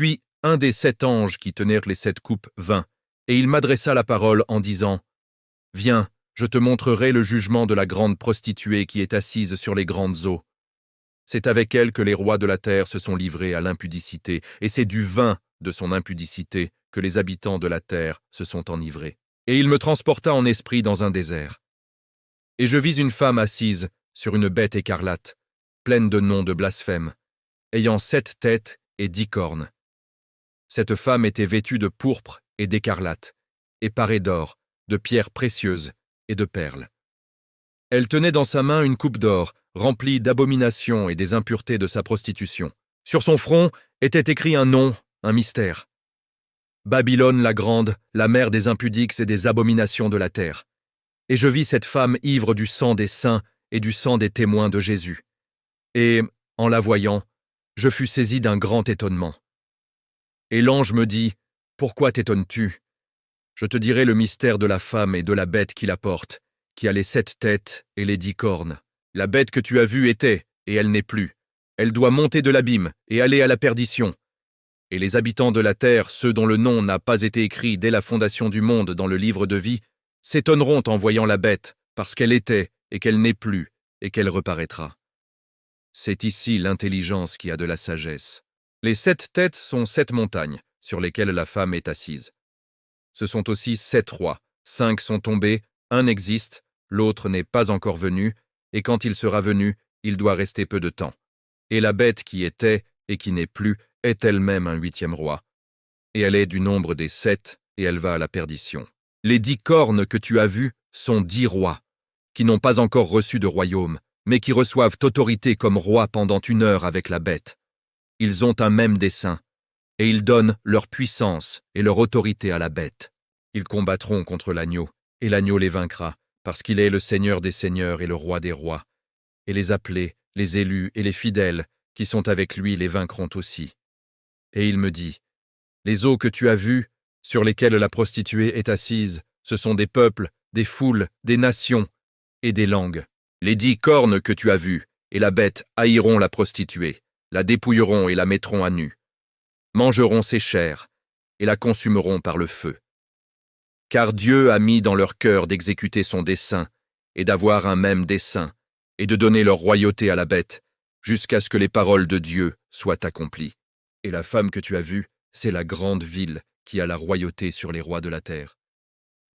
Puis un des 7 anges qui tenaient les 7 coupes vint, et il m'adressa la parole en disant « Viens, je te montrerai le jugement de la grande prostituée qui est assise sur les grandes eaux. C'est avec elle que les rois de la terre se sont livrés à l'impudicité, et c'est du vin de son impudicité que les habitants de la terre se sont enivrés. Et il me transporta en esprit dans un désert. Et je vis une femme assise sur une bête écarlate, pleine de noms de blasphème, ayant 7 têtes et 10 cornes. Cette femme était vêtue de pourpre et d'écarlate, et parée d'or, de pierres précieuses et de perles. Elle tenait dans sa main une coupe d'or, remplie d'abominations et des impuretés de sa prostitution. Sur son front était écrit un nom, un mystère. Babylone la grande, la mère des impudiques et des abominations de la terre. Et je vis cette femme ivre du sang des saints et du sang des témoins de Jésus. Et, en la voyant, je fus saisi d'un grand étonnement. Et l'ange me dit, « Pourquoi t'étonnes-tu ? Je te dirai le mystère de la femme et de la bête qui la porte, qui a les 7 têtes et les 10 cornes. La bête que tu as vue était, et elle n'est plus. Elle doit monter de l'abîme et aller à la perdition. Et les habitants de la terre, ceux dont le nom n'a pas été écrit dès la fondation du monde dans le livre de vie, s'étonneront en voyant la bête, parce qu'elle était, et qu'elle n'est plus, et qu'elle reparaîtra. C'est ici l'intelligence qui a de la sagesse. Les 7 têtes sont 7 montagnes, sur lesquelles la femme est assise. Ce sont aussi 7 rois, 5 sont tombés, un existe, l'autre n'est pas encore venu, et quand il sera venu, il doit rester peu de temps. Et la bête qui était, et qui n'est plus, est elle-même un 8e roi. Et elle est du nombre des 7, et elle va à la perdition. Les 10 cornes que tu as vues sont 10 rois, qui n'ont pas encore reçu de royaume, mais qui reçoivent autorité comme rois pendant 1 heure avec la bête. Ils ont un même dessein, et ils donnent leur puissance et leur autorité à la bête. Ils combattront contre l'agneau, et l'agneau les vaincra, parce qu'il est le Seigneur des seigneurs et le Roi des rois. Et les appelés, les élus et les fidèles qui sont avec lui les vaincront aussi. Et il me dit, « Les eaux que tu as vues, sur lesquelles la prostituée est assise, ce sont des peuples, des foules, des nations et des langues. Les 10 cornes que tu as vues, et la bête haïront la prostituée, la dépouilleront et la mettront à nu. Mangeront ses chairs, et la consumeront par le feu. Car Dieu a mis dans leur cœur d'exécuter son dessein, et d'avoir un même dessein, et de donner leur royauté à la bête, jusqu'à ce que les paroles de Dieu soient accomplies. Et la femme que tu as vue, c'est la grande ville qui a la royauté sur les rois de la terre.